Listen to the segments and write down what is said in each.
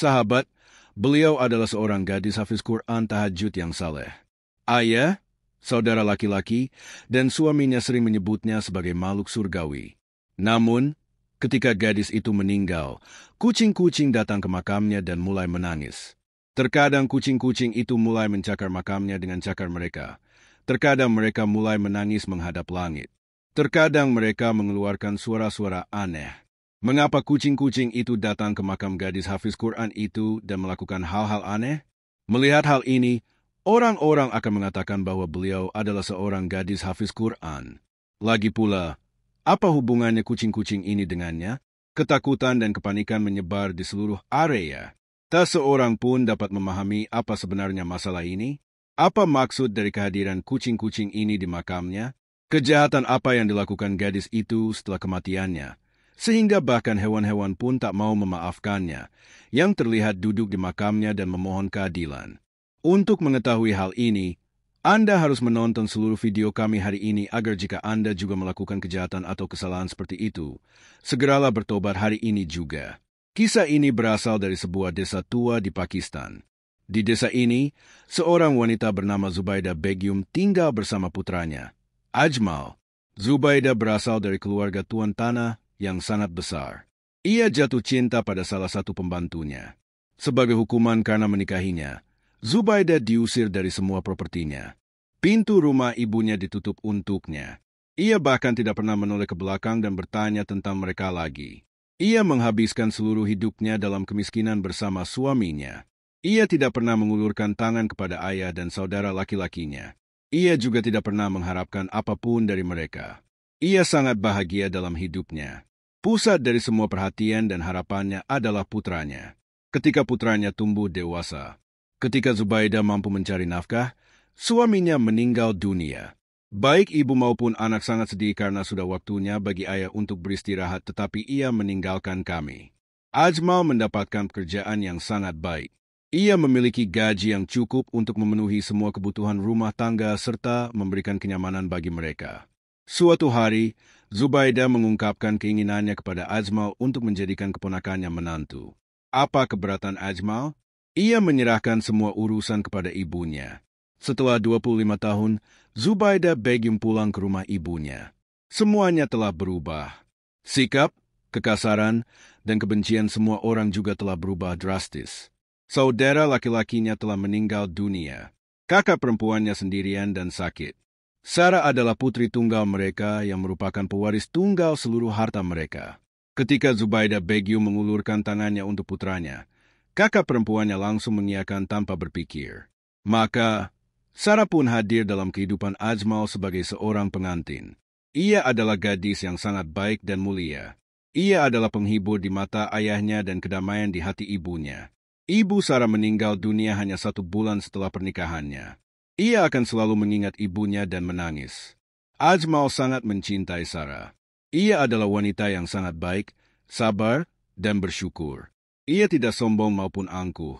Sahabat, beliau adalah seorang gadis hafiz Quran tahajud yang saleh. Ayah, saudara laki-laki, dan suaminya sering menyebutnya sebagai makhluk surgawi. Namun, ketika gadis itu meninggal, kucing-kucing datang ke makamnya dan mulai menangis. Terkadang kucing-kucing itu mulai mencakar makamnya dengan cakar mereka. Terkadang mereka mulai menangis menghadap langit. Terkadang mereka mengeluarkan suara-suara aneh. Mengapa kucing-kucing itu datang ke makam gadis hafiz Quran itu dan melakukan hal-hal aneh? Melihat hal ini, orang-orang akan mengatakan bahwa beliau adalah seorang gadis hafiz Quran. Lagi pula, apa hubungannya kucing-kucing ini dengannya? Ketakutan dan kepanikan menyebar di seluruh area. Tak seorang pun dapat memahami apa sebenarnya masalah ini. Apa maksud dari kehadiran kucing-kucing ini di makamnya? Kejahatan apa yang dilakukan gadis itu setelah kematiannya? Sehingga bahkan hewan-hewan pun tak mau memaafkannya, yang terlihat duduk di makamnya dan memohon keadilan. Untuk mengetahui hal ini, Anda harus menonton seluruh video kami hari ini agar jika Anda juga melakukan kejahatan atau kesalahan seperti itu, segeralah bertobat hari ini juga. Kisah ini berasal dari sebuah desa tua di Pakistan. Di desa ini, seorang wanita bernama Zubaidah Begum tinggal bersama putranya, Ajmal. Zubaidah berasal dari keluarga tuan tanah yang sangat besar. Ia jatuh cinta pada salah satu pembantunya. Sebagai hukuman karena menikahinya, Zubaidah diusir dari semua propertinya. Pintu rumah ibunya ditutup untuknya. Ia bahkan tidak pernah menoleh ke belakang dan bertanya tentang mereka lagi. Ia menghabiskan seluruh hidupnya dalam kemiskinan bersama suaminya. Ia tidak pernah mengulurkan tangan kepada ayah dan saudara laki-lakinya. Ia juga tidak pernah mengharapkan apapun dari mereka. Ia sangat bahagia dalam hidupnya. Pusat dari semua perhatian dan harapannya adalah putranya. Ketika putranya tumbuh dewasa, ketika Zubaidah mampu mencari nafkah, suaminya meninggal dunia. Baik ibu maupun anak sangat sedih karena sudah waktunya bagi ayah untuk beristirahat, tetapi ia meninggalkan kami. Ajmal mendapatkan pekerjaan yang sangat baik. Ia memiliki gaji yang cukup untuk memenuhi semua kebutuhan rumah tangga serta memberikan kenyamanan bagi mereka. Suatu hari, Zubaidah mengungkapkan keinginannya kepada Ajmal untuk menjadikan keponakannya menantu. Apa keberatan Ajmal? Ia menyerahkan semua urusan kepada ibunya. Setelah 25 tahun, Zubaidah Begum pulang ke rumah ibunya. Semuanya telah berubah. Sikap, kekasaran, dan kebencian semua orang juga telah berubah drastis. Saudara laki-lakinya telah meninggal dunia. Kakak perempuannya sendirian dan sakit. Sarah adalah putri tunggal mereka yang merupakan pewaris tunggal seluruh harta mereka. Ketika Zubaidah Begum mengulurkan tangannya untuk putranya, kakak perempuannya langsung mengiyakan tanpa berpikir. Maka, Sarah pun hadir dalam kehidupan Ajmal sebagai seorang pengantin. Ia adalah gadis yang sangat baik dan mulia. Ia adalah penghibur di mata ayahnya dan kedamaian di hati ibunya. Ibu Sarah meninggal dunia hanya 1 bulan setelah pernikahannya. Ia akan selalu mengingat ibunya dan menangis. Ajmal sangat mencintai Sarah. Ia adalah wanita yang sangat baik, sabar, dan bersyukur. Ia tidak sombong maupun angkuh.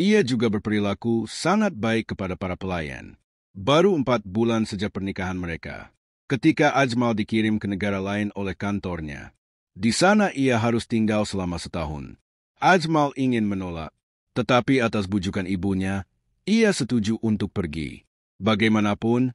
Ia juga berperilaku sangat baik kepada para pelayan. Baru 4 bulan sejak pernikahan mereka, ketika Ajmal dikirim ke negara lain oleh kantornya. Di sana ia harus tinggal selama 1 tahun. Ajmal ingin menolak, tetapi atas bujukan ibunya, ia setuju untuk pergi. Bagaimanapun,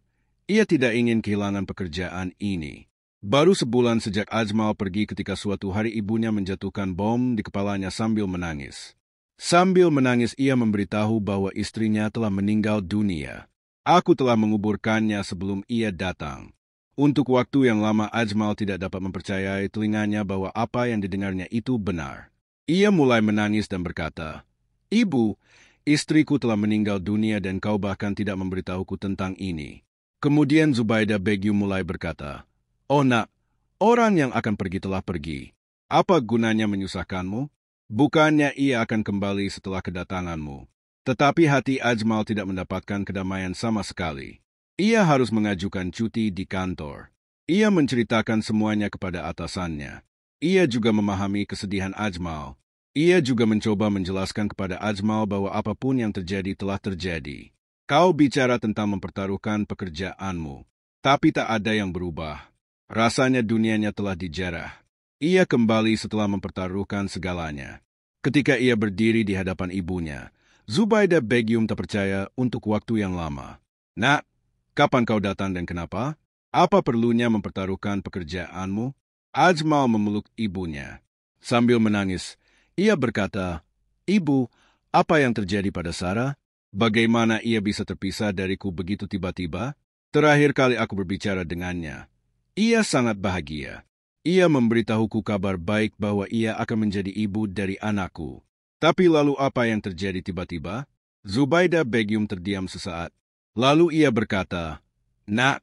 ia tidak ingin kehilangan pekerjaan ini. Baru sebulan sejak Ajmal pergi ketika suatu hari ibunya menjatuhkan bom di kepalanya sambil menangis. Sambil menangis ia memberitahu bahwa istrinya telah meninggal dunia. Aku telah menguburkannya sebelum ia datang. Untuk waktu yang lama Ajmal tidak dapat mempercayai telinganya bahwa apa yang didengarnya itu benar. Ia mulai menangis dan berkata, "Ibu, istriku telah meninggal dunia dan kau bahkan tidak memberitahuku tentang ini." Kemudian Zubaidah Begum mulai berkata, "Oh nak, orang yang akan pergi telah pergi. Apa gunanya menyusahkanmu? Bukannya ia akan kembali setelah kedatanganmu." Tetapi hati Ajmal tidak mendapatkan kedamaian sama sekali. Ia harus mengajukan cuti di kantor. Ia menceritakan semuanya kepada atasannya. Ia juga memahami kesedihan Ajmal. Ia juga mencoba menjelaskan kepada Ajmal bahwa apapun yang terjadi telah terjadi. Kau bicara tentang mempertaruhkan pekerjaanmu, tapi tak ada yang berubah. Rasanya dunianya telah dijarah. Ia kembali setelah mempertaruhkan segalanya. Ketika ia berdiri di hadapan ibunya, Zubaida Begum tak percaya untuk waktu yang lama. "Nak, kapan kau datang dan kenapa? Apa perlunya mempertaruhkan pekerjaanmu?" Ajmal memeluk ibunya. Sambil menangis, ia berkata, "Ibu, apa yang terjadi pada Sarah? Bagaimana ia bisa terpisah dariku begitu tiba-tiba? Terakhir kali aku berbicara dengannya, ia sangat bahagia. Ia memberitahuku kabar baik bahwa ia akan menjadi ibu dari anakku. Tapi lalu apa yang terjadi tiba-tiba?" Zubaida Begum terdiam sesaat. Lalu ia berkata, "Nak,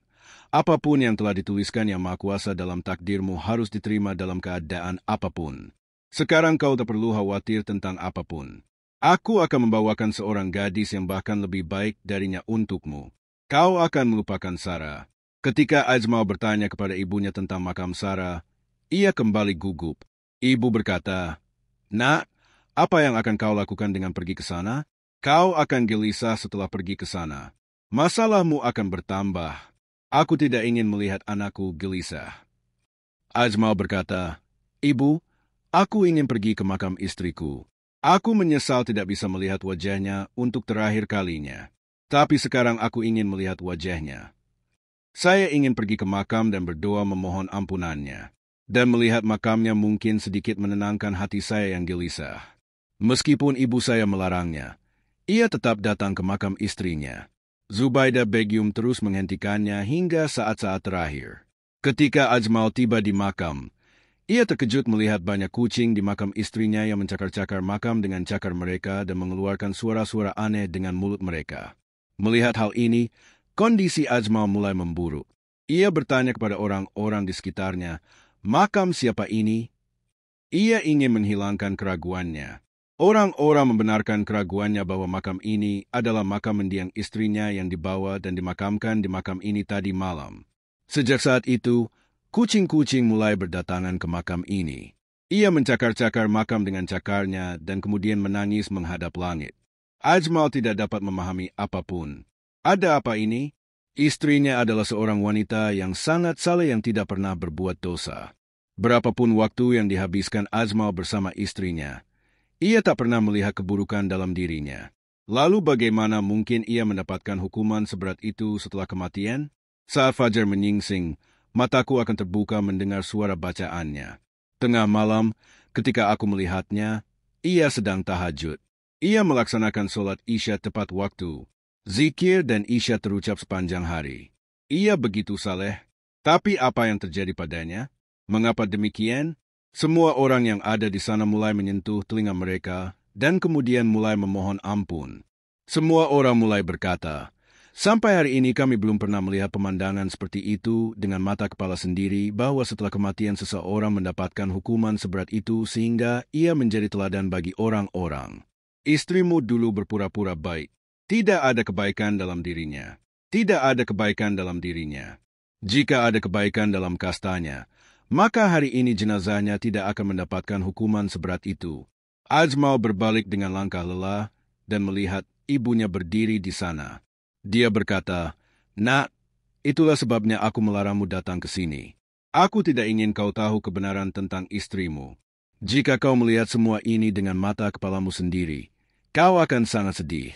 apapun yang telah dituliskan Yang Maha Kuasa dalam takdirmu harus diterima dalam keadaan apapun. Sekarang kau tak perlu khawatir tentang apapun. Aku akan membawakan seorang gadis yang bahkan lebih baik darinya untukmu. Kau akan melupakan Sarah." Ketika Ajmal bertanya kepada ibunya tentang makam Sarah, ia kembali gugup. Ibu berkata, "Nak, apa yang akan kau lakukan dengan pergi ke sana? Kau akan gelisah setelah pergi ke sana. Masalahmu akan bertambah. Aku tidak ingin melihat anakku gelisah." Ajmal berkata, "Ibu, aku ingin pergi ke makam istriku. Aku menyesal tidak bisa melihat wajahnya untuk terakhir kalinya. Tapi sekarang aku ingin melihat wajahnya. Saya ingin pergi ke makam dan berdoa memohon ampunannya. Dan melihat makamnya mungkin sedikit menenangkan hati saya yang gelisah." Meskipun ibu saya melarangnya, ia tetap datang ke makam istrinya. Zubaida Begum terus menghentikannya hingga saat-saat terakhir. Ketika Ajmal tiba di makam, ia terkejut melihat banyak kucing di makam istrinya yang mencakar-cakar makam dengan cakar mereka dan mengeluarkan suara-suara aneh dengan mulut mereka. Melihat hal ini, kondisi Ajmal mulai memburuk. Ia bertanya kepada orang-orang di sekitarnya, "Makam siapa ini?" Ia ingin menghilangkan keraguannya. Orang-orang membenarkan keraguannya bahwa makam ini adalah makam mendiang istrinya yang dibawa dan dimakamkan di makam ini tadi malam. Sejak saat itu, kucing-kucing mulai berdatangan ke makam ini. Ia mencakar-cakar makam dengan cakarnya dan kemudian menangis menghadap langit. Ajmal tidak dapat memahami apapun. Ada apa ini? Istrinya adalah seorang wanita yang sangat saleh yang tidak pernah berbuat dosa. Berapapun waktu yang dihabiskan Ajmal bersama istrinya, ia tak pernah melihat keburukan dalam dirinya. Lalu bagaimana mungkin ia mendapatkan hukuman seberat itu setelah kematian? Saat fajar menyingsing, mataku akan terbuka mendengar suara bacaannya. Tengah malam, ketika aku melihatnya, ia sedang tahajud. Ia melaksanakan sholat Isya tepat waktu. Zikir dan Isya terucap sepanjang hari. Ia begitu saleh, tapi apa yang terjadi padanya? Mengapa demikian? Semua orang yang ada di sana mulai menyentuh telinga mereka dan kemudian mulai memohon ampun. Semua orang mulai berkata, "Sampai hari ini kami belum pernah melihat pemandangan seperti itu dengan mata kepala sendiri bahwa setelah kematian seseorang mendapatkan hukuman seberat itu sehingga ia menjadi teladan bagi orang-orang. Istrimu dulu berpura-pura baik. Tidak ada kebaikan dalam dirinya. Tidak ada kebaikan dalam dirinya. Jika ada kebaikan dalam kastanya, maka hari ini jenazahnya tidak akan mendapatkan hukuman seberat itu." Ajmal berbalik dengan langkah lelah dan melihat ibunya berdiri di sana. Dia berkata, "Nak, itulah sebabnya aku melarangmu datang ke sini. Aku tidak ingin kau tahu kebenaran tentang istrimu. Jika kau melihat semua ini dengan mata kepalamu sendiri, kau akan sangat sedih.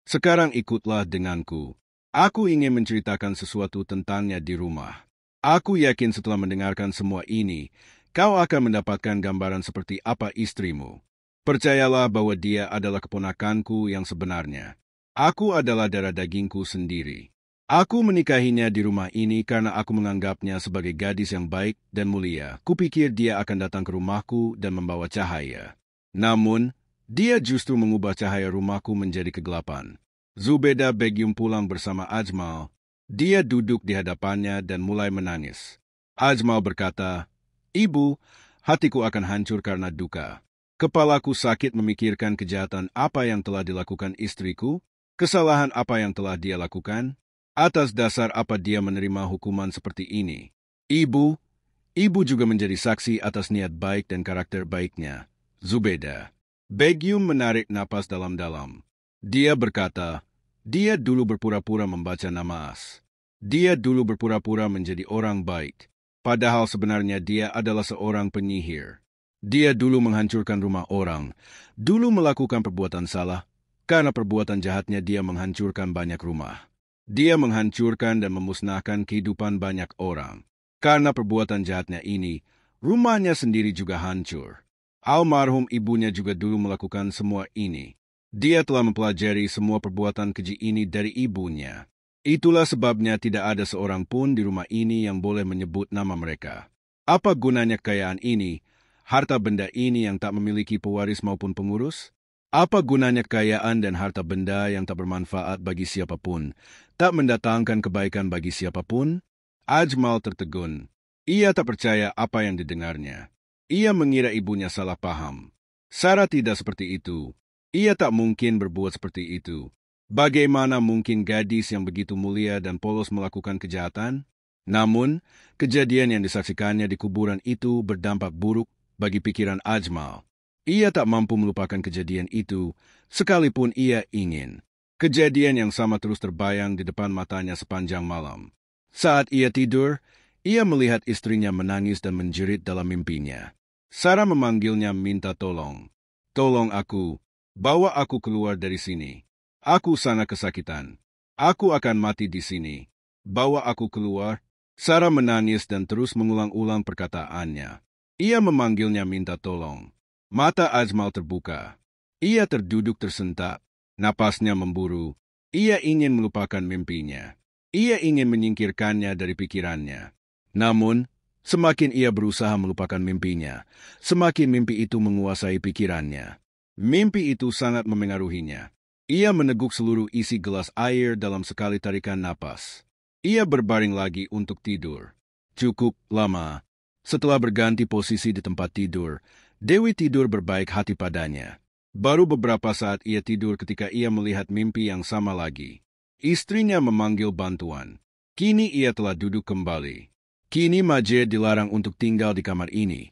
Sekarang ikutlah denganku. Aku ingin menceritakan sesuatu tentangnya di rumah. Aku yakin setelah mendengarkan semua ini, kau akan mendapatkan gambaran seperti apa istrimu. Percayalah bahwa dia adalah keponakanku yang sebenarnya. Aku adalah darah dagingku sendiri. Aku menikahinya di rumah ini karena aku menganggapnya sebagai gadis yang baik dan mulia. Kupikir dia akan datang ke rumahku dan membawa cahaya. Namun, dia justru mengubah cahaya rumahku menjadi kegelapan." Zubaida Begum pulang bersama Ajmal. Dia duduk di hadapannya dan mulai menangis. Ajmal berkata, "Ibu, hatiku akan hancur karena duka. Kepalaku sakit memikirkan kejahatan apa yang telah dilakukan istriku, kesalahan apa yang telah dia lakukan, atas dasar apa dia menerima hukuman seperti ini. Ibu juga menjadi saksi atas niat baik dan karakter baiknya." Zubaida Begum menarik napas dalam-dalam. Dia berkata, dia dulu berpura-pura membaca namas. Dia dulu berpura-pura menjadi orang baik, padahal sebenarnya dia adalah seorang penyihir. Dia dulu menghancurkan rumah orang, dulu melakukan perbuatan salah, karena perbuatan jahatnya dia menghancurkan banyak rumah. Dia menghancurkan dan memusnahkan kehidupan banyak orang. Karena perbuatan jahatnya ini, rumahnya sendiri juga hancur. Almarhum ibunya juga dulu melakukan semua ini. Dia telah mempelajari semua perbuatan keji ini dari ibunya. Itulah sebabnya tidak ada seorang pun di rumah ini yang boleh menyebut nama mereka. Apa gunanya kekayaan ini, harta benda ini yang tak memiliki pewaris maupun pengurus? Apa gunanya kekayaan dan harta benda yang tak bermanfaat bagi siapapun, tak mendatangkan kebaikan bagi siapapun? Ajmal tertegun. Ia tak percaya apa yang didengarnya. Ia mengira ibunya salah paham. Sarah tidak seperti itu. Ia tak mungkin berbuat seperti itu. Bagaimana mungkin gadis yang begitu mulia dan polos melakukan kejahatan? Namun, kejadian yang disaksikannya di kuburan itu berdampak buruk bagi pikiran Ajmal. Ia tak mampu melupakan kejadian itu, sekalipun ia ingin. Kejadian yang sama terus terbayang di depan matanya sepanjang malam. Saat ia tidur, ia melihat istrinya menangis dan menjerit dalam mimpinya. Sarah memanggilnya minta tolong. Tolong aku, bawa aku keluar dari sini. Aku sangat kesakitan. Aku akan mati di sini. Bawa aku keluar. Sarah menangis dan terus mengulang-ulang perkataannya. Ia memanggilnya minta tolong. Mata Ajmal terbuka. Ia terduduk tersentak. Napasnya memburu. Ia ingin melupakan mimpinya. Ia ingin menyingkirkannya dari pikirannya. Namun, semakin ia berusaha melupakan mimpinya, semakin mimpi itu menguasai pikirannya. Mimpi itu sangat memengaruhinya. Ia meneguk seluruh isi gelas air dalam sekali tarikan napas. Ia berbaring lagi untuk tidur. Cukup lama. Setelah berganti posisi di tempat tidur, Dewi tidur berbaik hati padanya. Baru beberapa saat ia tidur ketika ia melihat mimpi yang sama lagi. Istrinya memanggil bantuan. Kini ia telah duduk kembali. Kini Majid dilarang untuk tinggal di kamar ini,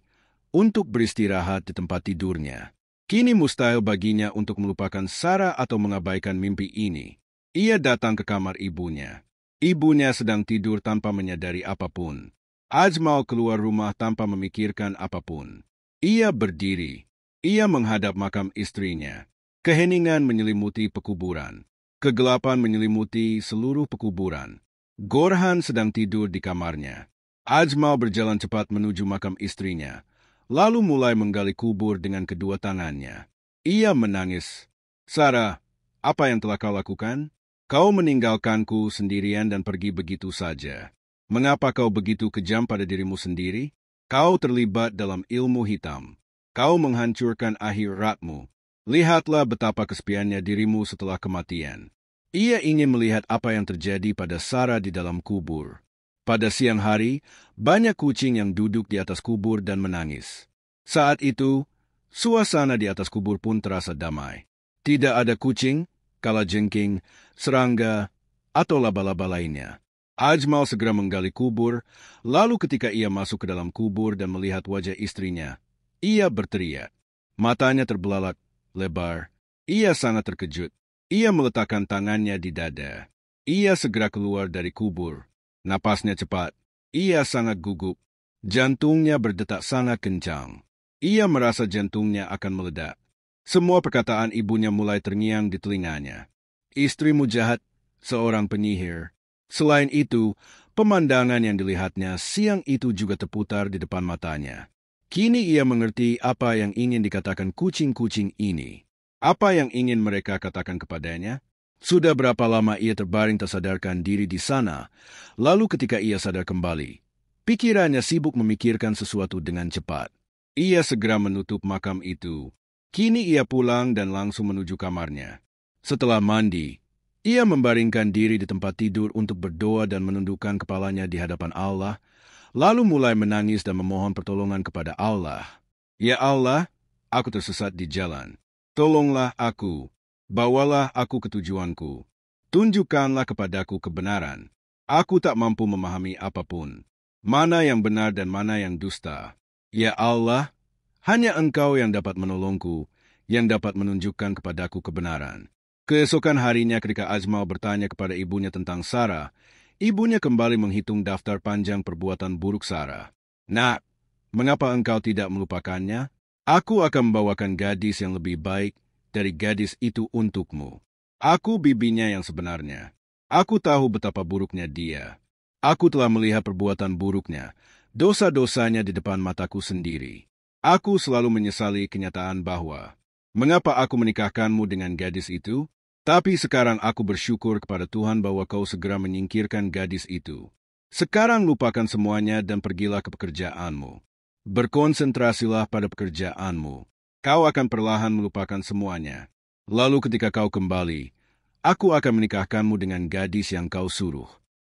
untuk beristirahat di tempat tidurnya. Kini mustahil baginya untuk melupakan Sarah atau mengabaikan mimpi ini. Ia datang ke kamar ibunya. Ibunya sedang tidur tanpa menyadari apapun. Ajmal keluar rumah tanpa memikirkan apapun. Ia berdiri. Ia menghadap makam istrinya. Keheningan menyelimuti pekuburan. Kegelapan menyelimuti seluruh pekuburan. Gorhan sedang tidur di kamarnya. Ajmal berjalan cepat menuju makam istrinya, lalu mulai menggali kubur dengan kedua tangannya. Ia menangis. Sarah, apa yang telah kau lakukan? Kau meninggalkanku sendirian dan pergi begitu saja. Mengapa kau begitu kejam pada dirimu sendiri? Kau terlibat dalam ilmu hitam. Kau menghancurkan akhiratmu. Lihatlah betapa kesepiannya dirimu setelah kematian. Ia ingin melihat apa yang terjadi pada Sarah di dalam kubur. Pada siang hari, banyak kucing yang duduk di atas kubur dan menangis. Saat itu, suasana di atas kubur pun terasa damai. Tidak ada kucing, kalajengking, serangga, atau laba-laba lainnya. Ajmal segera menggali kubur, lalu ketika ia masuk ke dalam kubur dan melihat wajah istrinya, ia berteriak. Matanya terbelalak lebar. Ia sangat terkejut. Ia meletakkan tangannya di dada. Ia segera keluar dari kubur. Napasnya cepat. Ia sangat gugup. Jantungnya berdetak sangat kencang. Ia merasa jantungnya akan meledak. Semua perkataan ibunya mulai terngiang di telinganya. Istrimu jahat, seorang penyihir. Selain itu, pemandangan yang dilihatnya siang itu juga terputar di depan matanya. Kini ia mengerti apa yang ingin dikatakan kucing-kucing ini. Apa yang ingin mereka katakan kepadanya? Sudah berapa lama ia terbaring tak sadarkan diri di sana, lalu ketika ia sadar kembali, pikirannya sibuk memikirkan sesuatu dengan cepat. Ia segera menutup makam itu. Kini ia pulang dan langsung menuju kamarnya. Setelah mandi, ia membaringkan diri di tempat tidur untuk berdoa dan menundukkan kepalanya di hadapan Allah, lalu mulai menangis dan memohon pertolongan kepada Allah. Ya Allah, aku tersesat di jalan. Tolonglah aku. Bawalah aku ke tujuanku. Tunjukkanlah kepadaku kebenaran. Aku tak mampu memahami apapun. Mana yang benar dan mana yang dusta. Ya Allah, hanya Engkau yang dapat menolongku, yang dapat menunjukkan kepadaku kebenaran. Keesokan harinya ketika Ajmal bertanya kepada ibunya tentang Sarah, ibunya kembali menghitung daftar panjang perbuatan buruk Sarah. Nak, mengapa engkau tidak melupakannya? Aku akan membawakan gadis yang lebih baik dari gadis itu untukmu. Aku bibinya yang sebenarnya. Aku tahu betapa buruknya dia. Aku telah melihat perbuatan buruknya, dosa-dosanya di depan mataku sendiri. Aku selalu menyesali kenyataan bahwa mengapa aku menikahkanmu dengan gadis itu? Tapi sekarang aku bersyukur kepada Tuhan bahwa kau segera menyingkirkan gadis itu. Sekarang lupakan semuanya dan pergilah ke pekerjaanmu. Berkonsentrasilah pada pekerjaanmu. Kau akan perlahan melupakan semuanya. Lalu ketika kau kembali, aku akan menikahkanmu dengan gadis yang kau suruh.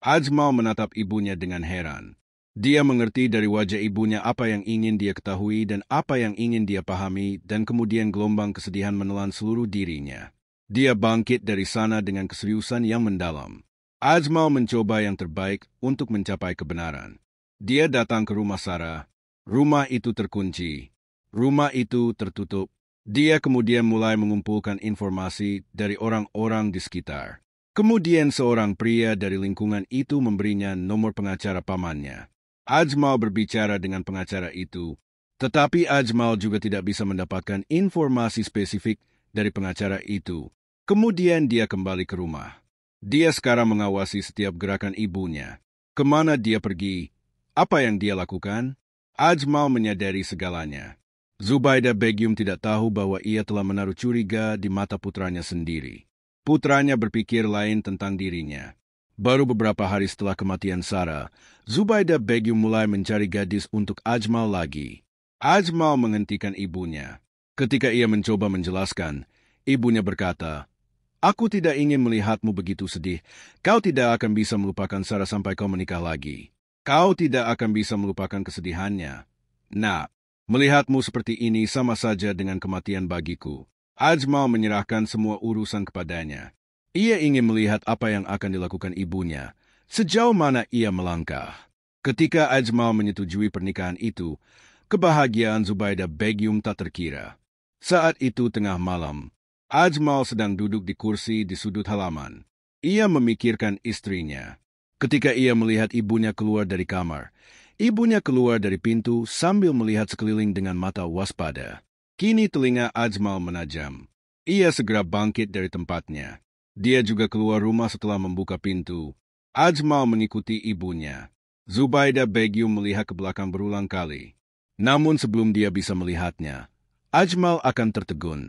Ajmal menatap ibunya dengan heran. Dia mengerti dari wajah ibunya apa yang ingin dia ketahui dan apa yang ingin dia pahami, dan kemudian gelombang kesedihan menelan seluruh dirinya. Dia bangkit dari sana dengan keseriusan yang mendalam. Ajmal mencoba yang terbaik untuk mencapai kebenaran. Dia datang ke rumah Sarah. Rumah itu terkunci. Rumah itu tertutup. Dia kemudian mulai mengumpulkan informasi dari orang-orang di sekitar. Kemudian seorang pria dari lingkungan itu memberinya nomor pengacara pamannya. Ajmal berbicara dengan pengacara itu, tetapi Ajmal juga tidak bisa mendapatkan informasi spesifik dari pengacara itu. Kemudian dia kembali ke rumah. Dia sekarang mengawasi setiap gerakan ibunya. Kemana dia pergi? Apa yang dia lakukan? Ajmal menyadari segalanya. Zubaydah Begum tidak tahu bahwa ia telah menaruh curiga di mata putranya sendiri. Putranya berpikir lain tentang dirinya. Baru beberapa hari setelah kematian Sarah, Zubaydah Begum mulai mencari gadis untuk Ajmal lagi. Ajmal menghentikan ibunya. Ketika ia mencoba menjelaskan, ibunya berkata, "Aku tidak ingin melihatmu begitu sedih. Kau tidak akan bisa melupakan Sarah sampai kau menikah lagi. Kau tidak akan bisa melupakan kesedihannya. Nah, melihatmu seperti ini sama saja dengan kematian bagiku." Ajmal menyerahkan semua urusan kepadanya. Ia ingin melihat apa yang akan dilakukan ibunya, sejauh mana ia melangkah. Ketika Ajmal menyetujui pernikahan itu, kebahagiaan Zubaydah Begum tak terkira. Saat itu tengah malam, Ajmal sedang duduk di kursi di sudut halaman. Ia memikirkan istrinya. Ketika ia melihat ibunya keluar dari kamar, ibunya keluar dari pintu sambil melihat sekeliling dengan mata waspada. Kini telinga Ajmal menajam. Ia segera bangkit dari tempatnya. Dia juga keluar rumah setelah membuka pintu. Ajmal mengikuti ibunya. Zubaydah Begum melihat ke belakang berulang kali. Namun sebelum dia bisa melihatnya, Ajmal akan tertegun.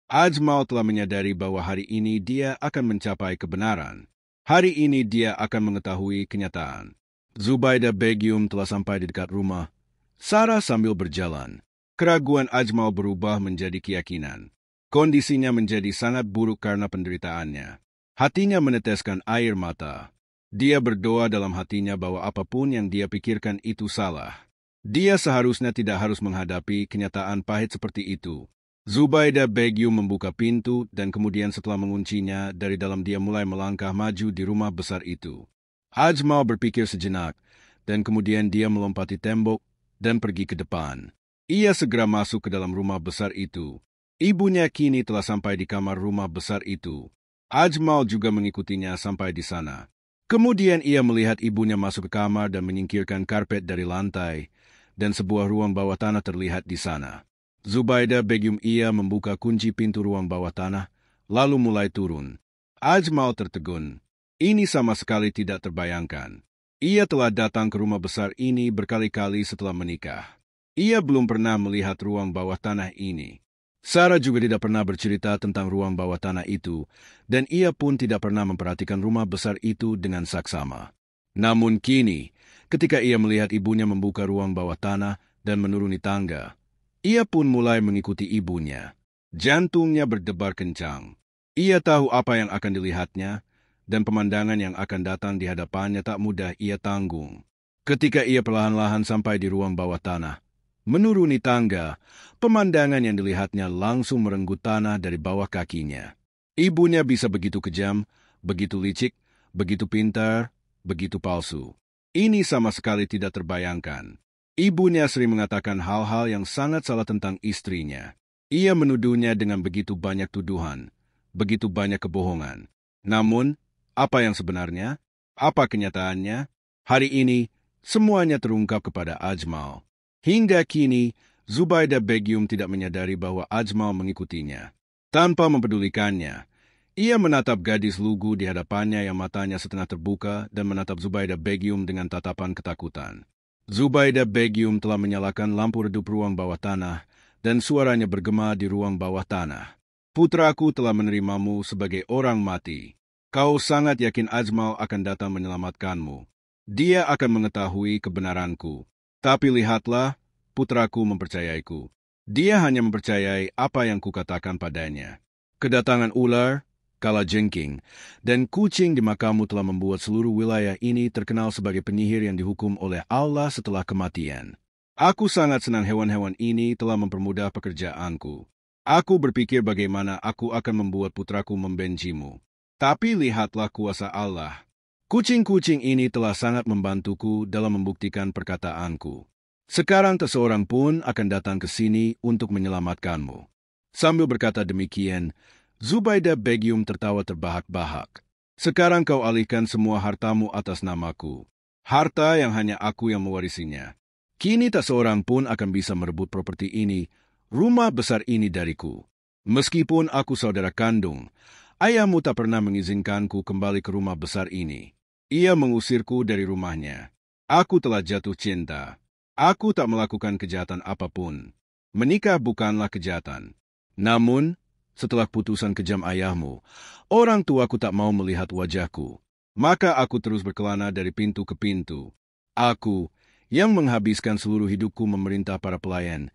Ajmal telah menyadari bahwa hari ini dia akan mencapai kebenaran. Hari ini dia akan mengetahui kenyataan. Zubaydah Begum telah sampai di dekat rumah. Sarah sambil berjalan. Keraguan Ajmal berubah menjadi keyakinan. Kondisinya menjadi sangat buruk karena penderitaannya. Hatinya meneteskan air mata. Dia berdoa dalam hatinya bahwa apapun yang dia pikirkan itu salah. Dia seharusnya tidak harus menghadapi kenyataan pahit seperti itu. Zubaydah Begum membuka pintu dan kemudian setelah menguncinya, dari dalam dia mulai melangkah maju di rumah besar itu. Ajmal berpikir sejenak, dan kemudian dia melompati tembok dan pergi ke depan. Ia segera masuk ke dalam rumah besar itu. Ibunya kini telah sampai di kamar rumah besar itu. Ajmal juga mengikutinya sampai di sana. Kemudian ia melihat ibunya masuk ke kamar dan menyingkirkan karpet dari lantai, dan sebuah ruang bawah tanah terlihat di sana. Zubaydah Begum ia membuka kunci pintu ruang bawah tanah, lalu mulai turun. Ajmal tertegun. Ini sama sekali tidak terbayangkan. Ia telah datang ke rumah besar ini berkali-kali setelah menikah. Ia belum pernah melihat ruang bawah tanah ini. Sarah juga tidak pernah bercerita tentang ruang bawah tanah itu, dan ia pun tidak pernah memperhatikan rumah besar itu dengan saksama. Namun kini, ketika ia melihat ibunya membuka ruang bawah tanah dan menuruni tangga, ia pun mulai mengikuti ibunya. Jantungnya berdebar kencang. Ia tahu apa yang akan dilihatnya, dan pemandangan yang akan datang di hadapannya tak mudah ia tanggung. Ketika ia perlahan-lahan sampai di ruang bawah tanah, menuruni tangga, pemandangan yang dilihatnya langsung merenggut tanah dari bawah kakinya. Ibunya bisa begitu kejam, begitu licik, begitu pintar, begitu palsu. Ini sama sekali tidak terbayangkan. Ibunya sering mengatakan hal-hal yang sangat salah tentang istrinya. Ia menuduhnya dengan begitu banyak tuduhan, begitu banyak kebohongan. Namun, apa yang sebenarnya? Apa kenyataannya? Hari ini, semuanya terungkap kepada Ajmal. Hingga kini, Zubaydah Begum tidak menyadari bahwa Ajmal mengikutinya. Tanpa mempedulikannya, ia menatap gadis lugu di hadapannya yang matanya setengah terbuka dan menatap Zubaydah Begum dengan tatapan ketakutan. Zubaydah Begum telah menyalakan lampu redup ruang bawah tanah dan suaranya bergema di ruang bawah tanah. Putraku telah menerimamu sebagai orang mati. Kau sangat yakin Ajmal akan datang menyelamatkanmu. Dia akan mengetahui kebenaranku. Tapi lihatlah, putraku mempercayaiku. Dia hanya mempercayai apa yang kukatakan padanya. Kedatangan ular, kalajengking, dan kucing di makammu telah membuat seluruh wilayah ini terkenal sebagai penyihir yang dihukum oleh Allah setelah kematian. Aku sangat senang hewan-hewan ini telah mempermudah pekerjaanku. Aku berpikir bagaimana aku akan membuat putraku membencimu. Tapi lihatlah kuasa Allah. Kucing-kucing ini telah sangat membantuku dalam membuktikan perkataanku. Sekarang seseorang pun akan datang ke sini untuk menyelamatkanmu. Sambil berkata demikian, Zubaydah Begum tertawa terbahak-bahak. Sekarang kau alihkan semua hartamu atas namaku. Harta yang hanya aku yang mewarisinya. Kini tak seorang pun akan bisa merebut properti ini, rumah besar ini dariku. Meskipun aku saudara kandung, ayahmu tak pernah mengizinkanku kembali ke rumah besar ini. Ia mengusirku dari rumahnya. Aku telah jatuh cinta. Aku tak melakukan kejahatan apapun. Menikah bukanlah kejahatan. Namun, setelah putusan kejam ayahmu, orang tuaku tak mau melihat wajahku. Maka aku terus berkelana dari pintu ke pintu. Aku, yang menghabiskan seluruh hidupku memerintah para pelayan,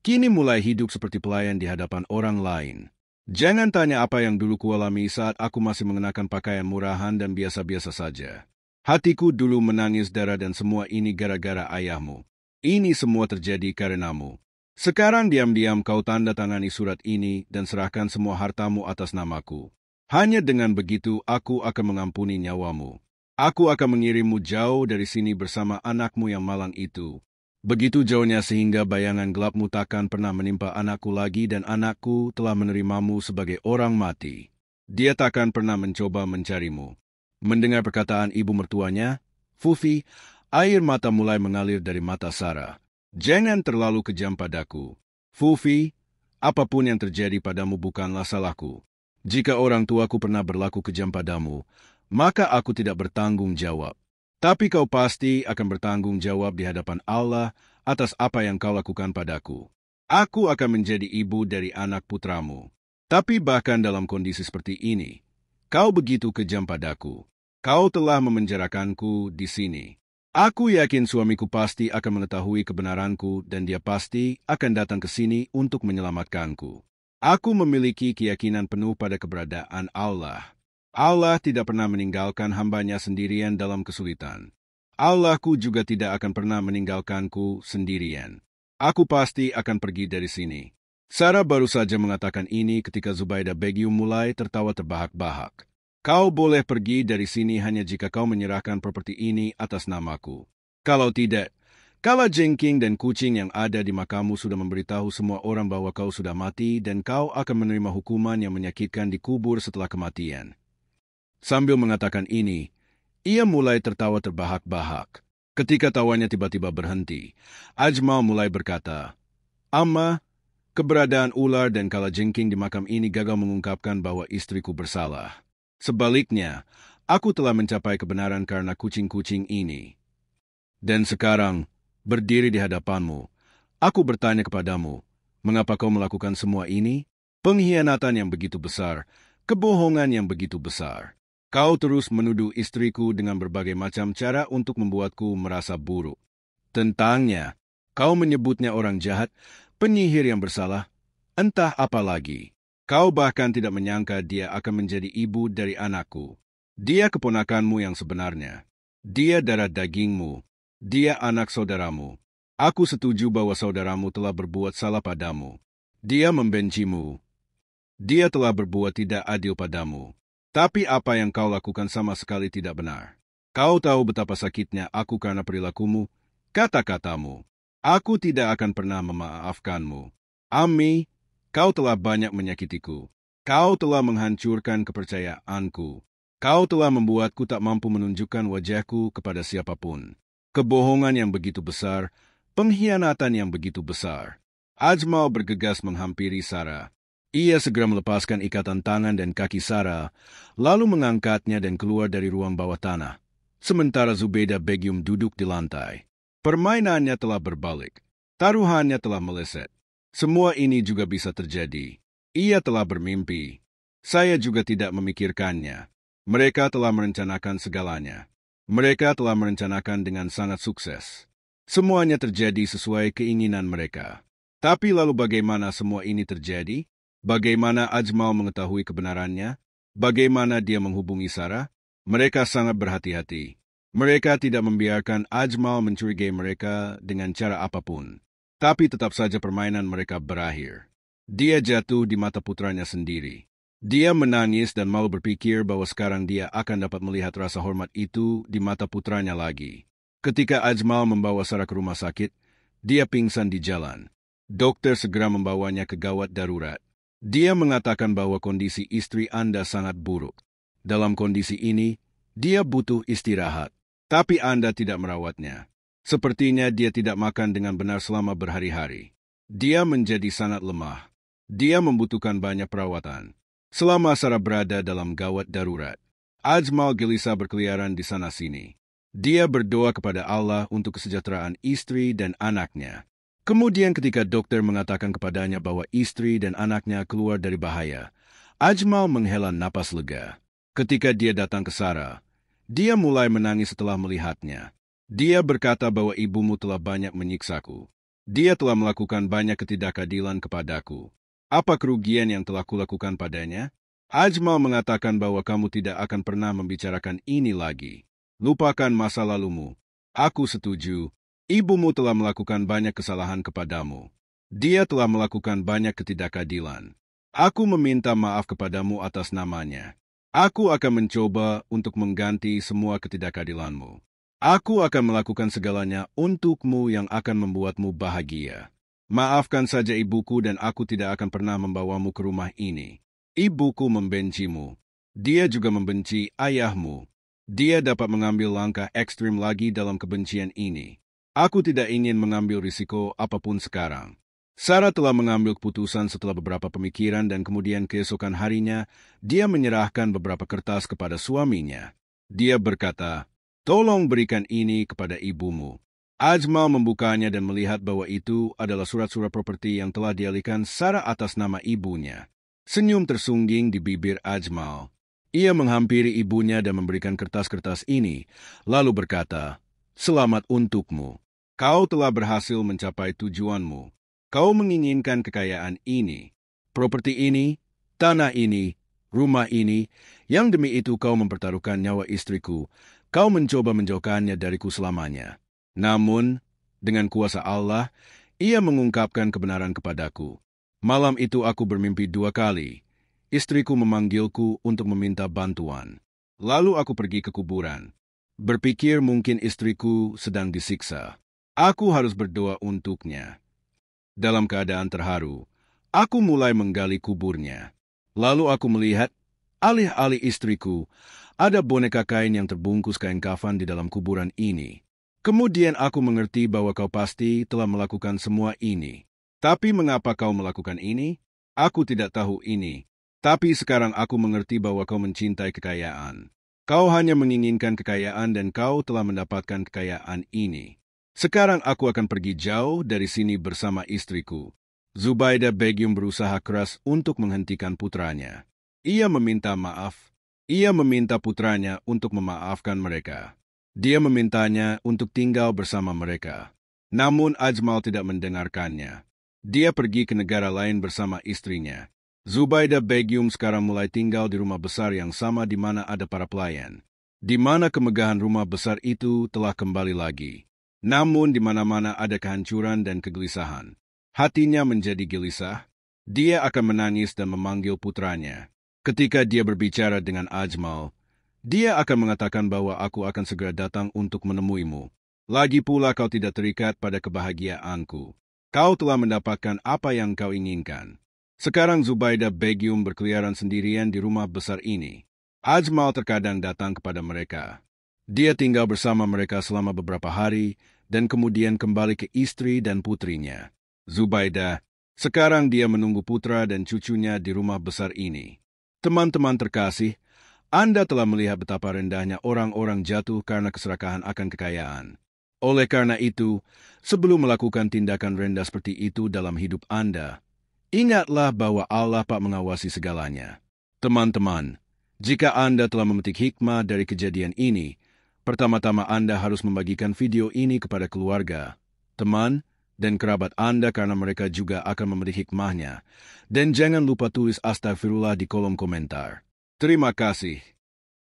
kini mulai hidup seperti pelayan di hadapan orang lain. Jangan tanya apa yang dulu kualami saat aku masih mengenakan pakaian murahan dan biasa-biasa saja. Hatiku dulu menangis darah dan semua ini gara-gara ayahmu. Ini semua terjadi karenamu. Sekarang diam-diam kau tanda tangani surat ini dan serahkan semua hartamu atas namaku. Hanya dengan begitu aku akan mengampuni nyawamu. Aku akan mengirimmu jauh dari sini bersama anakmu yang malang itu. Begitu jauhnya sehingga bayangan gelapmu takkan pernah menimpa anakku lagi dan anakku telah menerimamu sebagai orang mati. Dia takkan pernah mencoba mencarimu. Mendengar perkataan ibu mertuanya, Fufi, air mata mulai mengalir dari mata Sarah. Jangan terlalu kejam padaku. Fufi, apapun yang terjadi padamu bukanlah salahku. Jika orang tuaku pernah berlaku kejam padamu, maka aku tidak bertanggung jawab. Tapi kau pasti akan bertanggung jawab di hadapan Allah atas apa yang kau lakukan padaku. Aku akan menjadi ibu dari anak putramu. Tapi bahkan dalam kondisi seperti ini, kau begitu kejam padaku. Kau telah memenjarakanku di sini. Aku yakin suamiku pasti akan mengetahui kebenaranku dan dia pasti akan datang ke sini untuk menyelamatkanku. Aku memiliki keyakinan penuh pada keberadaan Allah. Allah tidak pernah meninggalkan hambanya sendirian dalam kesulitan. Allahku juga tidak akan pernah meninggalkanku sendirian. Aku pasti akan pergi dari sini. Sarah baru saja mengatakan ini ketika Zubaydah Begum mulai tertawa terbahak-bahak. Kau boleh pergi dari sini hanya jika kau menyerahkan properti ini atas namaku. Kalau tidak, kalajengking dan kucing yang ada di makammu sudah memberitahu semua orang bahwa kau sudah mati dan kau akan menerima hukuman yang menyakitkan di kubur setelah kematian. Sambil mengatakan ini, ia mulai tertawa terbahak-bahak. Ketika tawanya tiba-tiba berhenti, Ajmal mulai berkata, Amma, keberadaan ular dan kalajengking di makam ini gagal mengungkapkan bahwa istriku bersalah. Sebaliknya, aku telah mencapai kebenaran karena kucing-kucing ini. Dan sekarang, berdiri di hadapanmu, aku bertanya kepadamu, mengapa kau melakukan semua ini? Pengkhianatan yang begitu besar, kebohongan yang begitu besar. Kau terus menuduh istriku dengan berbagai macam cara untuk membuatku merasa buruk. Tentangnya, kau menyebutnya orang jahat, penyihir yang bersalah, entah apa lagi. Kau bahkan tidak menyangka dia akan menjadi ibu dari anakku. Dia keponakanmu yang sebenarnya. Dia darah dagingmu. Dia anak saudaramu. Aku setuju bahwa saudaramu telah berbuat salah padamu. Dia membencimu. Dia telah berbuat tidak adil padamu. Tapi apa yang kau lakukan sama sekali tidak benar. Kau tahu betapa sakitnya aku karena perilakumu, kata-katamu. Aku tidak akan pernah memaafkanmu. Ami, kau telah banyak menyakitiku. Kau telah menghancurkan kepercayaanku. Kau telah membuatku tak mampu menunjukkan wajahku kepada siapapun. Kebohongan yang begitu besar, pengkhianatan yang begitu besar. Ajmal bergegas menghampiri Sarah. Ia segera melepaskan ikatan tangan dan kaki Sarah, lalu mengangkatnya dan keluar dari ruang bawah tanah. Sementara Zubaydah Begum duduk di lantai. Permainannya telah berbalik. Taruhannya telah meleset. Semua ini juga bisa terjadi. Ia telah bermimpi. Saya juga tidak memikirkannya. Mereka telah merencanakan segalanya. Mereka telah merencanakan dengan sangat sukses. Semuanya terjadi sesuai keinginan mereka. Tapi lalu bagaimana semua ini terjadi? Bagaimana Ajmal mengetahui kebenarannya? Bagaimana dia menghubungi Sarah? Mereka sangat berhati-hati. Mereka tidak membiarkan Ajmal mencurigai mereka dengan cara apapun. Tapi tetap saja permainan mereka berakhir. Dia jatuh di mata putranya sendiri. Dia menangis dan malu berpikir bahwa sekarang dia akan dapat melihat rasa hormat itu di mata putranya lagi. Ketika Ajmal membawa Sarah ke rumah sakit, dia pingsan di jalan. Dokter segera membawanya ke gawat darurat. Dia mengatakan bahwa kondisi istri Anda sangat buruk. Dalam kondisi ini, dia butuh istirahat. Tapi Anda tidak merawatnya. Sepertinya dia tidak makan dengan benar selama berhari-hari. Dia menjadi sangat lemah. Dia membutuhkan banyak perawatan. Selama Sarah berada dalam gawat darurat, Ajmal gelisah berkeliaran di sana-sini. Dia berdoa kepada Allah untuk kesejahteraan istri dan anaknya. Kemudian ketika dokter mengatakan kepadanya bahwa istri dan anaknya keluar dari bahaya, Ajmal menghela napas lega. Ketika dia datang ke Sarah, dia mulai menangis setelah melihatnya. Dia berkata bahwa ibumu telah banyak menyiksaku. Dia telah melakukan banyak ketidakadilan kepadaku. Apa kerugian yang telah kulakukan padanya? Ajmal mengatakan bahwa kamu tidak akan pernah membicarakan ini lagi. Lupakan masa lalumu. Aku setuju. Ibumu telah melakukan banyak kesalahan kepadamu. Dia telah melakukan banyak ketidakadilan. Aku meminta maaf kepadamu atas namanya. Aku akan mencoba untuk mengganti semua ketidakadilanmu. Aku akan melakukan segalanya untukmu yang akan membuatmu bahagia. Maafkan saja ibuku dan aku tidak akan pernah membawamu ke rumah ini. Ibuku membencimu. Dia juga membenci ayahmu. Dia dapat mengambil langkah ekstrim lagi dalam kebencian ini. Aku tidak ingin mengambil risiko apapun sekarang. Sarah telah mengambil keputusan setelah beberapa pemikiran dan kemudian keesokan harinya, dia menyerahkan beberapa kertas kepada suaminya. Dia berkata, "Tolong berikan ini kepada ibumu." Ajmal membukanya dan melihat bahwa itu adalah surat-surat properti yang telah dialihkan Sarah atas nama ibunya. Senyum tersungging di bibir Ajmal. Ia menghampiri ibunya dan memberikan kertas-kertas ini, lalu berkata, "Selamat untukmu. Kau telah berhasil mencapai tujuanmu. Kau menginginkan kekayaan ini, properti ini, tanah ini, rumah ini, yang demi itu kau mempertaruhkan nyawa istriku. Kau mencoba menjauhkannya dariku selamanya. Namun, dengan kuasa Allah, ia mengungkapkan kebenaran kepadaku. Malam itu aku bermimpi 2 kali. Istriku memanggilku untuk meminta bantuan. Lalu aku pergi ke kuburan. Berpikir mungkin istriku sedang disiksa. Aku harus berdoa untuknya. Dalam keadaan terharu, aku mulai menggali kuburnya. Lalu aku melihat, alih-alih istriku, ada boneka kain yang terbungkus kain kafan di dalam kuburan ini. Kemudian aku mengerti bahwa kau pasti telah melakukan semua ini. Tapi mengapa kau melakukan ini? Aku tidak tahu ini. Tapi sekarang aku mengerti bahwa kau mencintai kekayaan. Kau hanya menginginkan kekayaan dan kau telah mendapatkan kekayaan ini. Sekarang aku akan pergi jauh dari sini bersama istriku." Zubaydah Begum berusaha keras untuk menghentikan putranya. Ia meminta maaf. Ia meminta putranya untuk memaafkan mereka. Dia memintanya untuk tinggal bersama mereka. Namun Ajmal tidak mendengarkannya. Dia pergi ke negara lain bersama istrinya. Zubaydah Begum sekarang mulai tinggal di rumah besar yang sama di mana ada para pelayan. Di mana kemegahan rumah besar itu telah kembali lagi. Namun di mana-mana ada kehancuran dan kegelisahan. Hatinya menjadi gelisah. Dia akan menangis dan memanggil putranya. Ketika dia berbicara dengan Ajmal, dia akan mengatakan bahwa aku akan segera datang untuk menemuimu. Lagi pula kau tidak terikat pada kebahagiaanku. Kau telah mendapatkan apa yang kau inginkan. Sekarang Zubaydah Begum berkeliaran sendirian di rumah besar ini. Ajmal terkadang datang kepada mereka. Dia tinggal bersama mereka selama beberapa hari dan kemudian kembali ke istri dan putrinya. Zubaydah, Sekarang dia menunggu putra dan cucunya di rumah besar ini. Teman-teman terkasih, Anda telah melihat betapa rendahnya orang-orang jatuh karena keserakahan akan kekayaan. Oleh karena itu, sebelum melakukan tindakan rendah seperti itu dalam hidup Anda, ingatlah bahwa Allah Pak mengawasi segalanya. Teman-teman, jika Anda telah memetik hikmah dari kejadian ini, pertama-tama Anda harus membagikan video ini kepada keluarga, teman, dan kerabat Anda karena mereka juga akan memetik hikmahnya. Dan jangan lupa tulis astagfirullah di kolom komentar. Terima kasih.